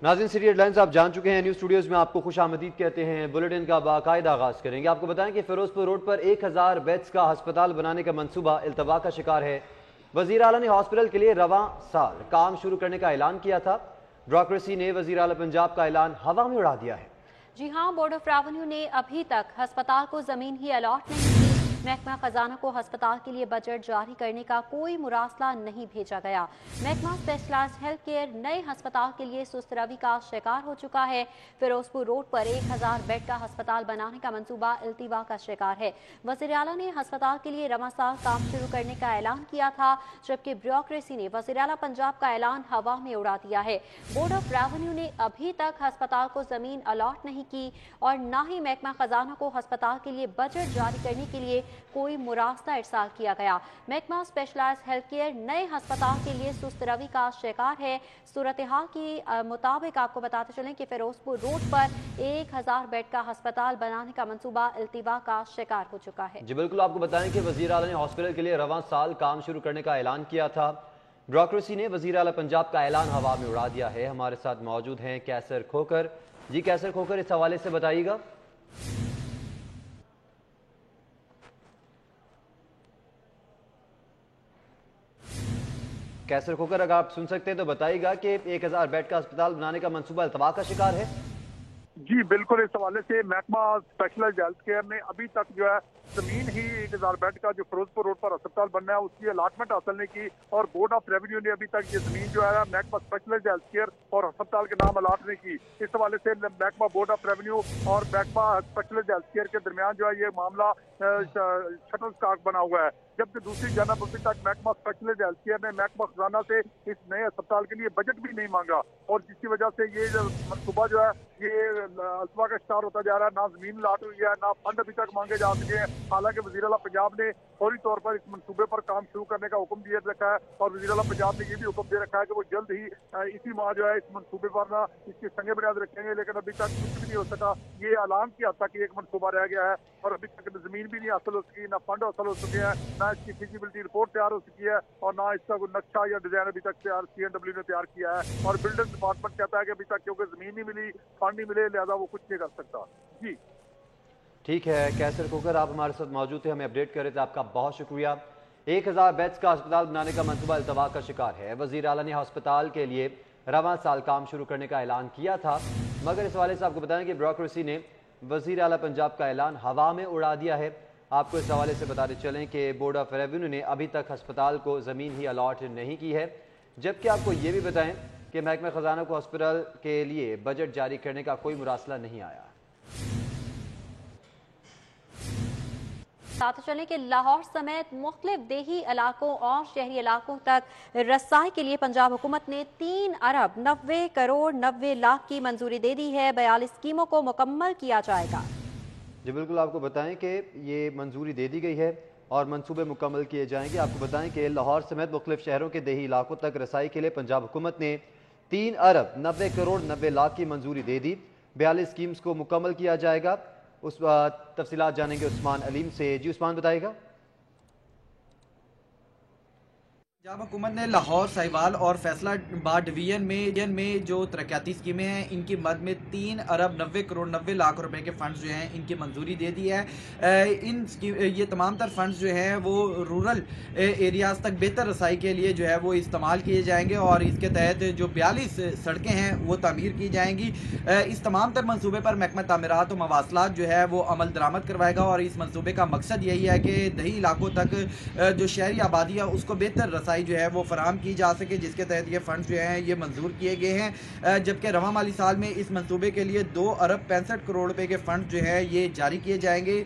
नाज़रीन, serial headlines आप जान चुके हैं। न्यूज़ स्टूडियोज़ में आपको खुश आमदीद कहते हैं। बुलेटिन का बाकायदा आगाज़ करेंगे। आपको बताएं कि फिरोजपुर रोड पर 1000 बेड्स का अस्पताल बनाने का मंसूबा इल्तवा का शिकार है। वज़ीर आला ने हॉस्पिटल के लिए रवां साल काम शुरू करने का ऐलान किया था। ब्यूरोक्रेसी ने वज़ीर आला पंजाब का ऐलान हवा में उड़ा दिया है। जी हाँ, बोर्ड ऑफ रेवेन्यू ने अभी तक अस्पताल को जमीन ही अलॉट नहीं की। महकमा खजाना को अस्पताल के लिए बजट जारी करने का कोई मुरासला नहीं भेजा गया। महकमा स्पेशलाइज्ड हेल्थ केयर नए अस्पताल के लिए सुस्त रवि का शिकार हो चुका है। फिरोजपुर रोड पर 1000 बेड का अस्पताल बनाने का मंसूबा इल्तिवा का शिकार है। वज़ीर आला ने अस्पताल के लिए रवां साल काम शुरू करने का ऐलान किया था, जबकि ब्यूरोक्रेसी ने वज़ीर आला पंजाब का ऐलान हवा में उड़ा दिया है। बोर्ड ऑफ रेवेन्यू ने अभी तक अस्पताल को जमीन अलॉट नहीं की और न ही महकमा खजाना को अस्पताल के लिए बजट जारी करने के लिए कोई मुरासला इरसाल किया गया। महकमा स्पेशलाइज्ड हेल्थ केयर नए अस्पताल के लिए सुस्त रवि का शिकार है। सूरत हाल के मुताबिक आपको बताते चलें कि फिरोजपुर रोड पर 1000 बेड का अस्पताल बनाने का मंसूबा इल्तिवा का शिकार हो चुका है। जी बिल्कुल, आपको बताएं कि वज़ीर आला ने हॉस्पिटल के लिए रवां साल काम शुरू करने का ऐलान किया था। ब्यूरोक्रेसी ने वज़ीर आला पंजाब का ऐलान हवा में उड़ा दिया है। हमारे साथ मौजूद हैं कैसर खोकर। जी कैसर खोकर, इस हवाले से बताइएगा। कैसर खोकर, अगर आप सुन सकते हैं तो बताइएगा कि 1000 बेड का अस्पताल बनाने का मंसूबा इल्तवा का शिकार है। जी बिल्कुल, इस हवाले से महकमा स्पेशलाइज्ड हेल्थ केयर ने अभी तक जो है जमीन ही 1000 बेड का जो फिरोजपुर रोड पर अस्पताल बनना है उसकी अलॉटमेंट हासिल नहीं की और बोर्ड ऑफ रेवेन्यू ने अभी तक ये जमीन जो है महकमा स्पेशलाइज्ड हेल्थ केयर और अस्पताल के नाम अलॉट नहीं की। इस हवाले से महकमा बोर्ड ऑफ रेवेन्यू और महकमा स्पेशलाइज्ड हेल्थ केयर के दरमियान जो है ये मामला शटल स्टॉक बना हुआ है। जबकि दूसरी जानब अभी तक महकमा स्पेशलाइज्ड हेल्थ केयर ने महकमा खजाना से इस नए अस्पताल के लिए बजट भी नहीं मांगा और जिसकी वजह से ये मनसूबा जो है ये अल्तवा का शिकार होता जा रहा है। ना जमीन लाट हुई है, ना फंड अभी तक मांगे जा सके हैं। हालांकि वज़ीर आला पंजाब ने फौरी तौर पर इस मनसूबे पर काम शुरू करने का हुक्म दे रखा है और वज़ीर आला पंजाब ने ये भी हुक्म दे रखा है कि वो जल्द ही इसी माह जो है इस मनसूबे पर ना इसकी संगे बुनियाद रखेंगे। लेकिन अभी तक कुछ भी नहीं हो सका। ये ऐलान किया था कि एक मनसूबा रह गया है और अभी तक जमीन भी नहीं हासिल हो सकी, ना फंड हासिल हो सके हैं, ना इसकी फिजिबिलिटी रिपोर्ट तैयार हो सकी है और ना इसका कोई नक्शा या डिजाइन अभी तक तैयार CNW ने तैयार किया है। और बिल्डिंग डिपार्टमेंट कहता है कि अभी तक क्योंकि जमीन नहीं मिली, फंड नहीं मिले, लिहाजा वो कुछ नहीं कर सकता। जी ठीक है कैसर खोकर, आप हमारे साथ मौजूद थे, हमें अपडेट कर रहे थे, आपका बहुत शुक्रिया। 1000 बेड्स का अस्पताल बनाने का मंसूबा इल्तवा का शिकार है। वज़ीर आला ने अस्पताल के लिए रवां साल काम शुरू करने का ऐलान किया था, मगर इस हवाले से आपको बताएं कि ब्यूरोक्रेसी ने वज़ीर आला पंजाब का ऐलान हवा में उड़ा दिया है। आपको इस हवाले से बताते चलें कि बोर्ड ऑफ रेवेन्यू ने अभी तक अस्पताल को ज़मीन ही अलॉट नहीं की है। जबकि आपको ये भी बताएं कि महकमा खजाना को हॉस्पिटल के लिए बजट जारी करने का कोई मुरासला नहीं आया। साथ चलें कि लाहौर समेत मुख्तलिफ देही इलाकों और शहरी इलाकों तक रसाई के लिए पंजाब हुकूमत ने 3 अरब 90 करोड़ 90 लाख की मंजूरी दे दी है। 42 स्कीमों को मुकम्मल किया जाएगा। जी बिल्कुल, आपको बताएं कि ये मंजूरी दे दी गई है और मंसूबे मुकम्मल किए जाएंगे। आपको बताएं कि लाहौर समेत मुख्तलिफ शहरों के देही इलाकों तक रसाई के लिए पंजाब हुकूमत ने 3 अरब 90 करोड़ 90 लाख की मंजूरी दे दी। 42 स्कीम्स को मुकम्मल किया जाएगा। उस तफसीलात जानेंगे उस्मान अलीम से। जी उस्मान, बताइएगा। पंजाब हुकूमत ने लाहौर, साहिवाल और फैसलाबाद डिवीजन में जो तरक्याती स्कीमें हैं इनकी मद में 3 अरब 90 करोड़ 90 लाख रुपए के फंड्स जो हैं इनकी मंजूरी दे दी है। ये तमाम तर फंड्स जो हैं वो रूरल एरियाज़ तक बेहतर रसाई के लिए जो है वो इस्तेमाल किए जाएंगे और इसके तहत जो 42 सड़कें हैं वो तामीर की जाएंगी। इस तमाम तर मनसूबे पर महकमा तामीरात और मवासलात जो है वो अमल दरामद करवाएगा और इस मनसूबे का मकसद यही है कि दही इलाकों तक जो शहरी आबादी है उसको बेहतर रसाई जो है वो फराहम की जा सके, जिसके तहत ये फंड जो हैं ये मंजूर किए गए हैं। जबकि रवां माली साल में इस मंसूबे के लिए 2 अरब 65 करोड़ रुपए के फंड जो है ये जारी किए जाएंगे।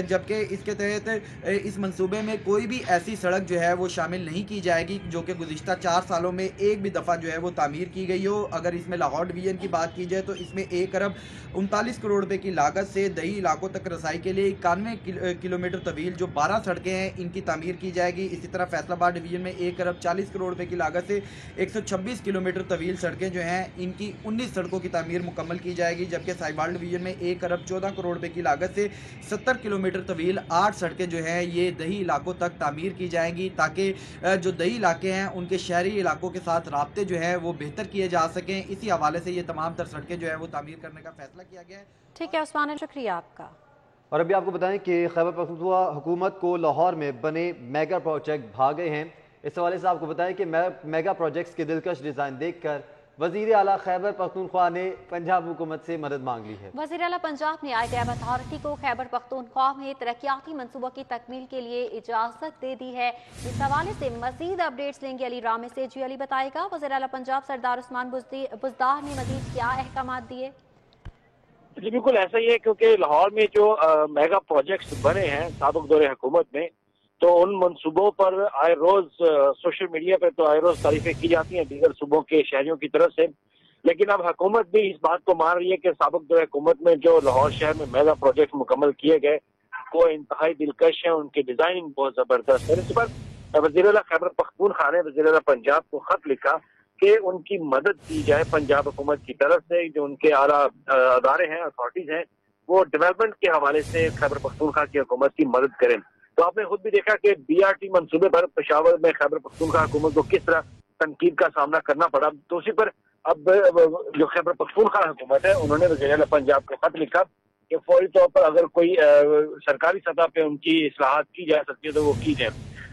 जबकि इसके तहत इस मंसूबे में कोई भी ऐसी सड़क जो है वो शामिल नहीं की जाएगी जो कि गुज़िश्ता 4 सालों में एक भी दफ़ा जो है वो तामीर की गई हो। अगर इसमें लाहौर डिवीजन की बात की जाए तो इसमें 1 अरब 39 करोड़ रुपए की लागत से दही इलाकों तक रसाई के लिए 91 किलोमीटर तवील जो 12 सड़कें हैं इनकी तामीर की जाएगी। इसी तरह फैसलाबाद डिवीजन में 1 अरब 40 करोड़ रुपए की लागत से 126 किलोमीटर तवील सड़कें जो हैं इनकी 19 सड़कों की तामीर मुकम्मल की जाएगी, जबकि साहिवाल डिवीजन में 1 अरब 14 करोड़ रुपए की लागत से 70 किलोमीटर तवील 8 सड़कें जो हैं ये दही इलाकों तक तामीर की जाएंगी, ताकि जो दही इलाके हैं उनके शहरी इलाकों के साथ राब्ते जो है वो बेहतर किए जा सकें। इसी हवाले से ये तमाम तर सड़कें जो है वो तामीर करने का फैसला किया गया है। ठीक है उस्मान, शुक्रिया आपका। और अभी आपको बताएं कि खैबर पख्तूनख्वा हुकूमत को लाहौर में बने मेगा प्रोजेक्ट भा गए हैं। इस हवाले से आपको बताएं कि मेगा प्रोजेक्ट्स के दिलकश डिज़ाइन देखकर वज़ीर आला खैबर पख्तूनख्वा ने पंजाब हुकूमत से मदद मांग ली है। वज़ीर आला पंजाब ने ITAB अथॉरिटी को खैबर पख्तूनख्वा में तरक्याती मंसूबों की तकमील के लिए इजाज़त दे दी है। इस हवाले से मज़ीद अपडेट्स लेंगे अली रामे से। जी अली बताएगा, वज़ीर आला पंजाब सरदार उस्मान बुज़दार ने मज़ीद क्या अहकाम दिए? जी बिल्कुल ऐसा ही है, क्योंकि लाहौर में जो मेगा प्रोजेक्ट्स बने हैं साबिक दौरे हुकूमत में, तो उन मंसूबों पर आए रोज सोशल मीडिया पर तो आए रोज तारीफें की जाती हैं दीगर सूबों के शहरियों की तरफ से, लेकिन अब हुकूमत भी इस बात को मान रही है कि साबिक दौरे हुकूमत में जो लाहौर शहर में मेगा प्रोजेक्ट मुकम्मल किए गए वो इंतहाई दिलकश है, उनकी डिजाइनिंग बहुत जबरदस्त है। इस पर वज़ीर आला खैबर पख्तूनख्वा ने वज़ीर आला पंजाब को खत लिखा कि उनकी मदद की जाए पंजाब हुकूमत की तरफ से। जो उनके आला अदारे हैं, अथॉरिटीज हैं, वो डेवलपमेंट के हवाले से खैबर पख्तूनख्वा की हुकूमत की मदद करें। तो आपने खुद भी देखा कि BRT मंसूबे पर पेशावर में खैबर पख्तूनख्वा हुकूमत को किस तरह तनकीद का सामना करना पड़ा। तो उसी पर अब जो खैबर पख्तूनख्वा हुकूमत है उन्होंने वज़ीर आला पंजाब को खत लिखा कि फौरी तौर पर अगर कोई सरकारी सतह पे उनकी इस्लाहात की जा सकती है तो वो की जाए।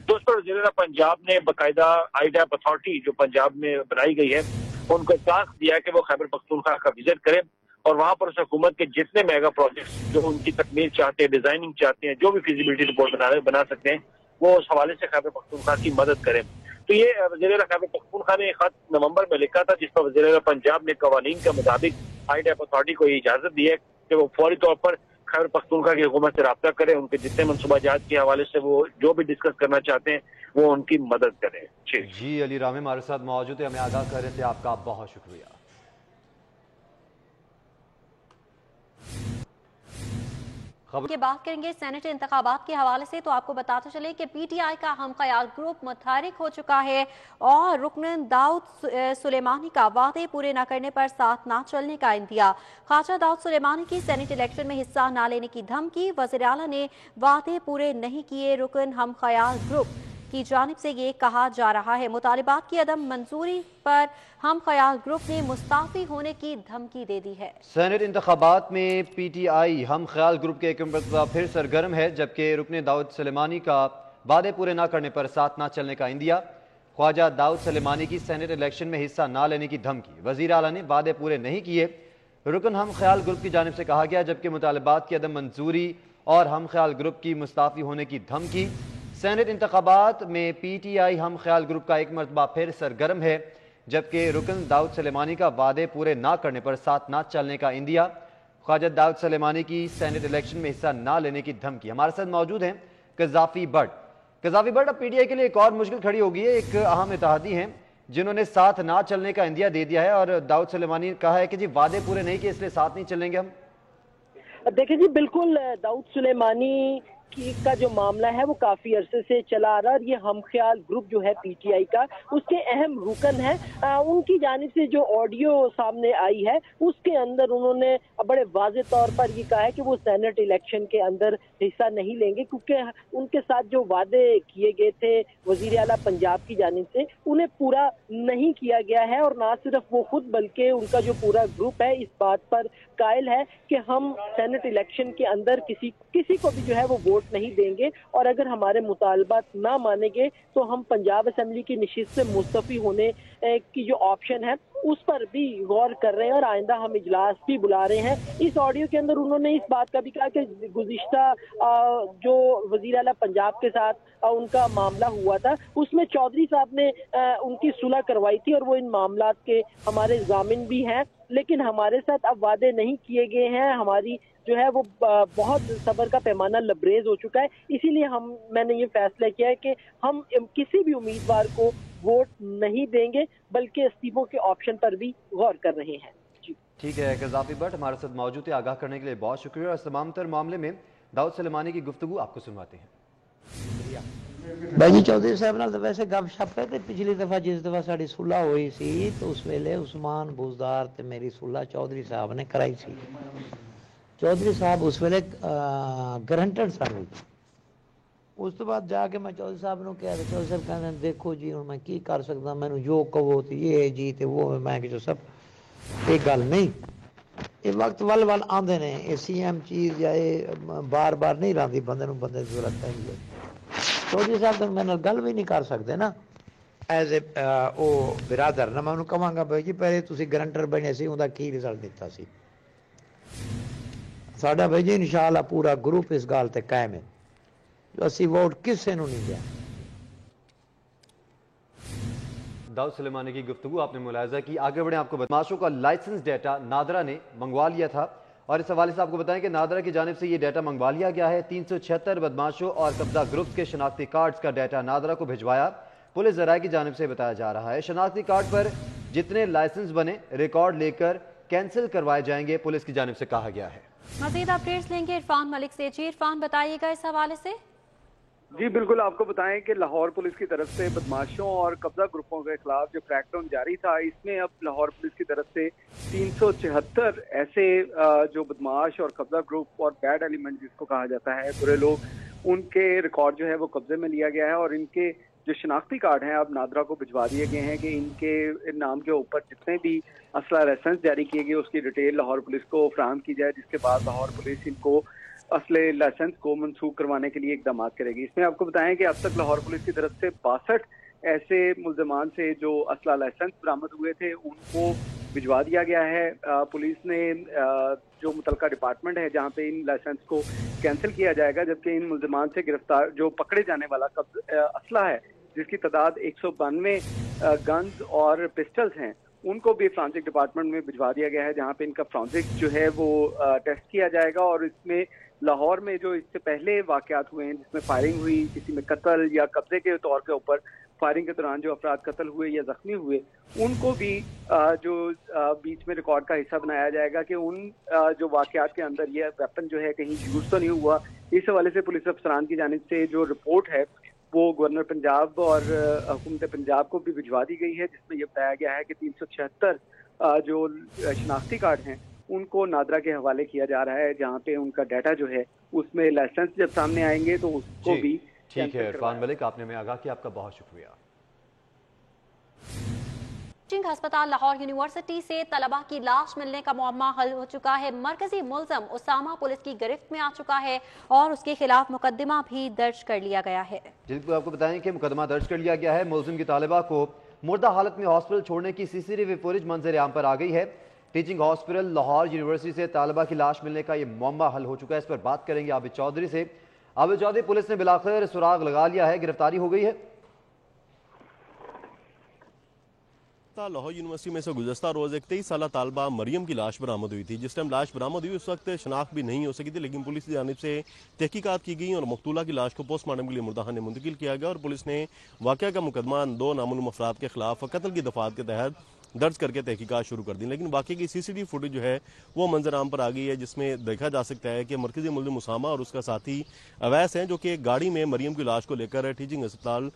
तो उस पर वज़ीर आला पंजाब ने बाकायदा ITAB अथॉरिटी जो पंजाब में बनाई गई है उनको टास्क दिया कि वो खैबर पख्तूनख्वा का विजिट करें और वहां पर उस हुकूमत के जितने मेगा प्रोजेक्ट्स जो उनकी तकमील चाहते हैं, डिजाइनिंग चाहते हैं, जो भी फिजिबिलिटी रिपोर्ट बना सकते हैं, वो उस हवाले से खैबर पख्तूनख्वा की मदद करें। तो ये वज़ीर आला खैबर पख्तूनख्वा ने खत नवंबर में लिखा था, जिस पर वज़ीर आला पंजाब ने कवानीन के मुताबिक ITAB अथॉरिटी को ये इजाजत दी है कि वो फौरी तौर पर खैबर पख्तूनख्वा की हुकूमत से राब्ता करें, उनके जितने मनसूबाजात के हवाले से वो जो भी डिस्कस करना चाहते हैं वो उनकी मदद करें। जी अली रामे हमारे साथ मौजूद है, हमें आगाह कर रहे थे, आपका बहुत शुक्रिया। के बात करेंगे सेनेट इंतखाबात के हवाले से, तो आपको बताते चले कि PTI का हम ख्याल ग्रुप मुतहरिक हो चुका है और रुकन दाऊद सुलेमानी का वादे पूरे न करने पर साथ न चलने का इंदिया। ख्वाजा दाऊद सुलेमानी की सेनेट इलेक्शन में हिस्सा न लेने की धमकी, वज़ीर आला ने वादे पूरे नहीं किए। रुकन हम ख्याल ग्रुप की जानिब से ये कहा जा रहा है मुतालिबात की अदम मंजूरी पर हम ख्याल ग्रुप ने मुस्ताफी होने की धमकी दे दी है। सेनेट इंतखाबात में PTI हम ख्याल ग्रुप के एक मरतबा फिर सरगर्म है, जबकि रुकन दाऊद सुलेमानी का वादे पूरे ना करने पर साथ ना चलने का इंदिया। ख्वाजा दाऊद सुलेमानी की सेनेट इलेक्शन में हिस्सा ना लेने की धमकी, वज़ीर आला ने वादे पूरे नहीं किए। रुकन हम ख्याल ग्रुप की जानिब से कहा गया, जबकि मुतालिबात की अदम मंजूरी और हम ख्याल ग्रुप की मुस्ताफी होने की धमकी। सेनेट इंतखाबात में PTI हम ख्याल ग्रुप का एक मरतबा फिर सरगर्म है, जबकि रुकन दाऊद सुलेमानी का वादे पूरे ना करने पर साथ ना चलने का इंदिया। ख्वाजा दाऊद सुलेमानी की सेनेट इलेक्शन में हिस्सा ना लेने की धमकी। हमारे साथ मौजूद हैं कज़ाफ़ी भट्ट। कज़ाफ़ी भट्ट, अब PTI के लिए एक और मुश्किल खड़ी होगी है। एक अहम इत्तेहादी हैं जिन्होंने साथ ना चलने का इंदिया दे दिया है और दाऊद सुलेमानी ने कहा है कि जी वादे पूरे नहीं किए इसलिए साथ नहीं चलेंगे हम। देखिए जी, बिल्कुल दाऊद सुलेमानी का जो मामला है वो काफी अरसे से चला आ रहा है और ये हम ख्याल ग्रुप जो है PTI का उसके अहम रुकन है। उनकी जानिब से जो ऑडियो सामने आई है उसके अंदर उन्होंने बड़े वाज़ेह तौर पर ये कहा है कि वो सेनेट इलेक्शन के अंदर हिस्सा नहीं लेंगे, क्योंकि उनके साथ जो वादे किए गए थे वज़ीर आला पंजाब की जानिब से उन्हें पूरा नहीं किया गया है। और ना सिर्फ वो खुद बल्कि उनका जो पूरा ग्रुप है इस बात पर कायल है कि हम सेनेट इलेक्शन के अंदर किसी को भी जो है वो वोट नहीं देंगे और अगर हमारे मुतालबात ना मानेंगे तो हम पंजाब असेंबली की नशिस्त से मुस्तफी होने की जो ऑप्शन है उस पर भी गौर कर रहे हैं और आइंदा हम इजलास भी बुला रहे हैं। इस ऑडियो के अंदर उन्होंने इस बात का भी कहा कि गुज़िश्ता जो वज़ीर आला पंजाब के साथ उनका मामला हुआ था उसमें चौधरी साहब ने उनकी सुलह करवाई थी और वो इन मामलात के हमारे ज़ामिन भी हैं, लेकिन हमारे साथ अब वादे नहीं किए गए हैं। हमारी जो है वो बहुत सब्र का पैमाना लबरेज हो चुका है, इसीलिए मैंने ये फैसला किया है कि हम किसी भी उम्मीदवार को वोट नहीं देंगे बल्कि इस्तीफों के ऑप्शन पर भी गौर कर रहे हैं। जी ठीक है, कज़ाफ़ी भट्ट हमारे साथ मौजूद है, आगाह करने के लिए बहुत शुक्रिया। और तमाम तर मामले में दाऊद सुलेमानी की गुफ्तगू आपको सुनवाते हैं। भाई जी चौधरी साहब नाल वैसे गप शप है, पिछली दफा जिस दफा साड़ी सुलह हुई सी तो उस वेले उस्मान बुजदार ते मेरी सुलह चौधरी साहब ने कराई सी। चौधरी साहब उस वेले गरंटेड सन। उस तो बाद जाके मैं चौधरी साहब ने कहा, चौधरी साहब कहते देखो जी हुण मैं की कर सकदा, मैनू जो कहो तो ये जी ते वो, मैं कि सब एक गल नहीं, ये वक्त वल वल आंदे ने, ये CM चीज या ये बार बार नहीं रही बंदे नूं, बंदे दी जरूरत है। चौधरी साहब तो मेरे नाल गल भी नहीं कर सकते ना एज ए ओ बिरादर ना, मैं उन्होंने कहांगा भाई जी पहले तुसीं गरंटर बने सी, उहदा की रिजल्ट दिता सी। साडा भाई जी इंशाअल्लाह पूरा ग्रुप इस गल ते कायम है, जो असी वोट किसी नूं नहीं दिया। दाऊद सुलेमानी की गुफ्तगू आपने मुलाहिजा की। आगे बढ़े, आपको बदमाशों का लाइसेंस डेटा नादरा ने मंगवा लिया था और इस हवाले से आपको बताएं कि नादरा की जानिब से ये डाटा मंगवा लिया गया है। 376 बदमाशों और कब्जा ग्रुप्स के शनाख्ती कार्ड्स का डाटा नादरा को भिजवाया पुलिस जराये की जानिब से बताया जा रहा है। शनाख्ती कार्ड पर जितने लाइसेंस बने रिकॉर्ड लेकर कैंसिल करवाए जाएंगे, पुलिस की जानिब से कहा गया है। मजीद अपडेट्स लेंगे इरफान मलिक से। जी इरफान, बताइएगा इस हवाले से। जी बिल्कुल, आपको बताएं कि लाहौर पुलिस की तरफ से बदमाशों और कब्जा ग्रुपों के खिलाफ जो क्रैकडाउन जारी था, इसमें अब लाहौर पुलिस की तरफ से 374 ऐसे जो बदमाश और कब्जा ग्रुप और बैड एलिमेंट जिसको कहा जाता है, बुरे लोग, उनके रिकॉर्ड जो है वो कब्जे में लिया गया है और इनके जो शनाख्ती कार्ड हैं अब नादरा को भिजवा दिए गए हैं कि इनके नाम के ऊपर जितने भी असला लाइसेंस जारी किए गए उसकी डिटेल लाहौर पुलिस को फराहम की जाए, जिसके बाद लाहौर पुलिस इनको असले लाइसेंस को मनसूख करवाने के लिए इकदाम करेगी। इसमें आपको बताएं कि अब तक लाहौर पुलिस की तरफ से 62 ऐसे मुल्जमान से जो असला लाइसेंस बरामद हुए थे उनको भिजवा दिया गया है। पुलिस ने जो मुतलका डिपार्टमेंट है जहाँ पे इन लाइसेंस को कैंसिल किया जाएगा, जबकि इन मुल्जमान से गिरफ्तार जो पकड़े जाने वाला असला है जिसकी तादाद 192 गन्स और पिस्टल्स हैं, उनको भी फ्रांसिक डिपार्टमेंट में भिजवा दिया गया है जहाँ पे इनका फ्रांसिक जो है वो टेस्ट किया जाएगा। और इसमें लाहौर में जो इससे पहले वाकयात हुए हैं जिसमें फायरिंग हुई, किसी में कत्ल या कब्जे के तौर के ऊपर फायरिंग के दौरान जो अफराद कत्ल हुए या जख्मी हुए, उनको भी जो बीच में रिकॉर्ड का हिस्सा बनाया जाएगा कि उन जो वाकयात के अंदर ये वेपन जो है कहीं यूज तो नहीं हुआ। इस हवाले से पुलिस अफसरान की जानिब से जो रिपोर्ट है वो गवर्नर पंजाब और हुकूमत पंजाब को भी भिजवा दी गई है, जिसमें यह बताया गया है कि 376 जो शनाख्ती कार्ड हैं उनको नादरा के हवाले किया जा रहा है, जहाँ पे उनका डाटा जो है उसमें लाइसेंस जब सामने आएंगे तो उसको भी ठीक है। इरफान मलिक, आपने हमें आगाह किया, आपका बहुत शुक्रिया। टीचिंग अस्पताल लाहौर यूनिवर्सिटी से तलबा की लाश मिलने का मुअम्मा हल हो चुका है। मरकजी मुल्ज़म उसामा पुलिस की गिरफ्त में आ चुका है और उसके खिलाफ मुकदमा भी दर्ज कर लिया गया है। जिनको आपको बताएं कि मुकदमा दर्ज कर लिया गया है। मुल्ज़िम की तालिबा को मुर्दा हालत में हॉस्पिटल छोड़ने की CCTV फुटेज मंजर आम पर आ गई है। टीचिंग हॉस्पिटल लाहौर यूनिवर्सिटी से तालिबा की लाश मिलने का ये मुअम्मा हल हो चुका है। इस पर बात करेंगे आबिद चौधरी से। आबिद चौधरी, पुलिस ने बिलाखिर सुराग लगा लिया है, गिरफ्तारी हो गई है? लाहौर यूनिवर्सिटी में से गुज़श्ता रोज़ एक 23 साला तालबा मरियम की लाश बरामद हुई थी। जिस टाइम लाश बरामद हुई उस वक्त शनाख्त भी नहीं हो सकी थी, लेकिन पुलिस की जानिब से तहकीकात की गई और मकतूला की लाश को पोस्टमार्टम के लिए मुर्दाखाने में मुंतकिल किया गया और पुलिस ने वाक़या का मुकदमा 2 नामालूम अफराद के खिलाफ कत्ल की दफात के तहत दर्ज करके तहकीकात शुरू कर दी। लेकिन वाक़े की CCTV फुटेज जो है वो मंजर आम पर आ गई है, जिसमें देखा जा सकता है कि मरकजी मुल्ज़िम उसामा और उसका साथी अवैस हैं जो कि एक गाड़ी में मरियम की लाश को लेकर टीचिंग अस्पताल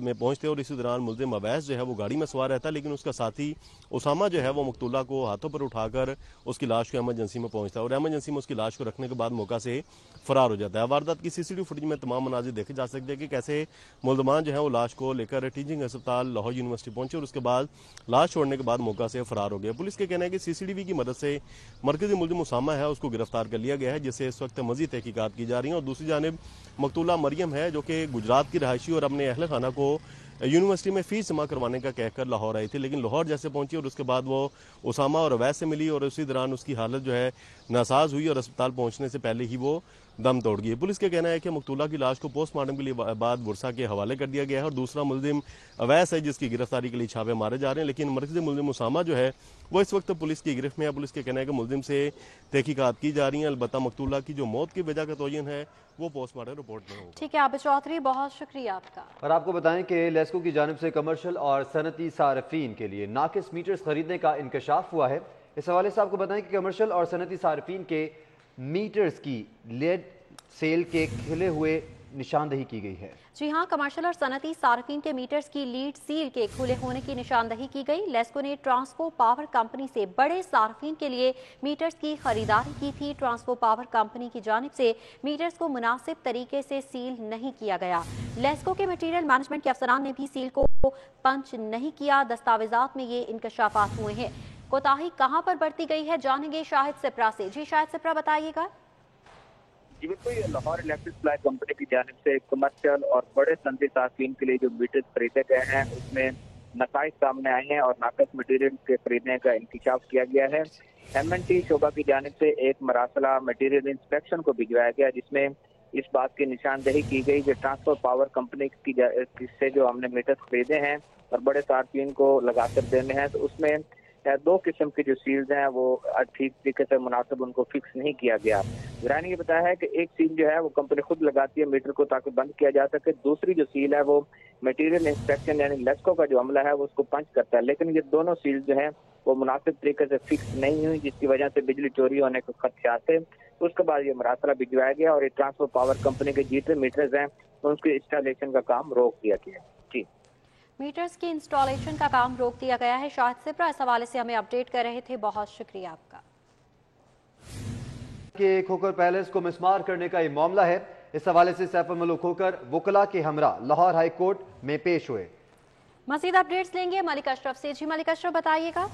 में पहुंचते और इसी दौरान मुल्ज़िम अवैस जो है वो गाड़ी में सवार रहता है, लेकिन उसका साथी उसामा जो है वो मकतूला को हाथों पर उठाकर उसकी लाश को एमरजेंसी में पहुंचता है और एमरजेंसी में उसकी लाश को रखने के बाद मौका से फरार हो जाता है। वारदात की CCTV फुटेज में तमाम मनाजिर देखे जा सकते हैं कि कैसे मुल्ज़मान जो है वो लाश को लेकर टीचिंग अस्पताल लाहौर यूनिवर्सिटी पहुंचे और उसके बाद लाश छोड़ने के बाद मौका से फरार हो गया। पुलिस के कहना है कि CCTV की मदद से मरकजी मुल्ज़िम उसामा है उसको गिरफ्तार कर लिया गया है, जिससे इस वक्त मज़ीद तहकीकात की जा रही है। और दूसरी जानिब मकतूला मरियम है जो कि गुजरात की रहायशी और अपने अहल खाना को यूनिवर्सिटी में फीस जमा करवाने का कहकर लाहौर आई थी, लेकिन लाहौर जैसे पहुंची और उसके बाद वो उसामा और अवैस से मिली और उसी दौरान उसकी हालत जो है नासाज हुई और अस्पताल पहुंचने से पहले ही वो दम तोड़ गई। पुलिस का कहना है कि मकतूला की लाश को पोस्टमार्टम के लिए बाद बुरसा के हवाले कर दिया गया है और दूसरा मुल्जिम अवैस है जिसकी गिरफ्तारी के लिए छापे मारे जा रहे हैं, लेकिन मरकजी मुल्जिम उसामा जो है वो इस वक्त पुलिस की गिरफ्त में है। पुलिस के कहना है कि मुल्जिम से तहकीकात की जा रही है, अलबत्ता मकतूला की जो मौत की वजह का तयन है वो पोस्टमार्टम रिपोर्ट में होगा। ठीक है आबिद चौधरी, बहुत शुक्रिया आपका। और आपको बताएं कि लेस्को की जानिब से कमर्शियल और सनती सार्फिन के लिए नाकिस मीटर्स खरीदने का इंकशाफ हुआ है। इस हवाले से आपको बताएं कि कमर्शियल और सनती सार्फिन के मीटर्स की लेड सेल के खिले हुए निशानदही की गई है। जी हां, कमर्शियल और सनती सार्फिन के मीटर्स की लीड सील के खुले होने की निशानदही की गई। लेस्को ने ट्रांसफो पावर कंपनी से बड़े सार्फिन के लिए मीटर्स की खरीदारी की थी। ट्रांसफो पावर कंपनी की जानिब से मीटर्स को मुनासिब तरीके से सील नहीं किया गया। लेस्को के मटीरियल मैनेजमेंट के अफसरान ने भी सील को पंच नहीं किया। दस्तावेजात में ये इंकशाफात हुए हैं। कोताही कहां पर बरती गई है, जानेंगे शाहिद सिप्रा से। जी शाहिद सिप्रा, बताइएगा। जी बिल्कुल, लाहौर इलेक्ट्रिक सप्लाई कंपनी की जानिब से कमर्शियल और बड़े सनती सार्फिन के लिए जो मीटर खरीदे गए हैं उसमें नकाइस सामने आए हैं और नाकस मटीरियल के खरीदने का इंकशाफ किया गया है। MNT शोबा की जानिब से एक मरासला मटीरियल इंस्पेक्शन को भिजवाया गया, जिसमें इस बात की निशानदही की गई कि ट्रांसफर पावर कंपनी की से जो हमने मीटर खरीदे हैं और बड़े सार्फिन को लगाकर देने हैं, तो उसमें दो किस्म की जो सील्स हैं वो ठीक तरीके से मुनासिब उनको फिक्स नहीं किया गया। गिरानी ने बताया है कि एक सील जो है वो कंपनी खुद लगाती है मीटर को ताकि बंद किया जा सके, दूसरी जो सील है वो मटेरियल इंस्पेक्शन यानी लेस्को का जो अमला है वो उसको पंच करता है। लेकिन ये दोनों सील जो है वो मुनासिब तरीके से फिक्स नहीं हुई, जिसकी वजह से बिजली चोरी होने के खदशात थे। उसके बाद ये मरासला भिजवाया गया और ये ट्रांसफर पावर कंपनी के जितने मीटर्स हैं उनके इंस्टॉलेशन का काम रोक दिया गया। जी, मीटर्स की इंस्टॉलेशन का काम रोक दिया गया है। शाहिद सिप्रा इस हवाले से हमें अपडेट कर रहे थे, बहुत शुक्रिया आपका। के खोखर पैलेस को मिसमार करने का ये मामला है। इस हवाले से सैफ मलूक खोखर वकला के हमरा लाहौर हाई कोर्ट में पेश हुए। मजीद अपडेट्स लेंगे मलिक अशरफ से। जी मलिक अशरफ, बताइएगा।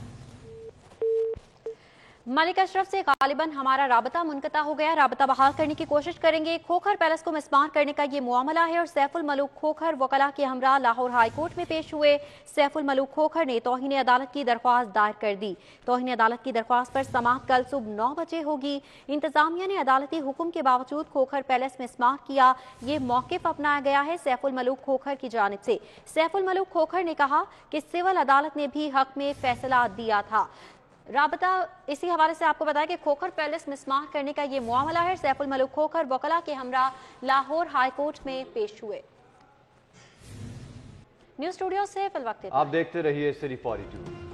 मलिक अशरफ से गालिबन हमारा राबता मुनक़ता हो गया, राबता बहाल करने की कोशिश करेंगे। खोखर पैलेस को मिसमार करने का ये मामला है और सैफुल मलूक खोखर वकला के हमरा लाहौर हाई कोर्ट में पेश हुए। सैफुल मलूक खोखर ने तौहीन अदालत की दरख्वास्त दायर कर दी। तौहीन अदालत की दरख्वास्त पर समाअत कल सुबह 9 बजे होगी। इंतजामिया ने अदालती हुक्म के बावजूद खोखर पैलेस मिसमार किया, ये मौक़िफ़ अपनाया गया है सैफुल मलूक खोखर की जानिब से। सैफुल मलूक खोखर ने कहा कि सिविल अदालत ने भी हक में फैसला दिया था। राबता इसी हवाले से आपको बताया कि खोखर पैलेस मिसमार करने का ये मामला है। सैफुल मलूक खोखर वकला के हमरा लाहौर हाई कोर्ट में पेश हुए। न्यूज़ स्टूडियो से फिल वक्त आप देखते रहिए सिटी 42।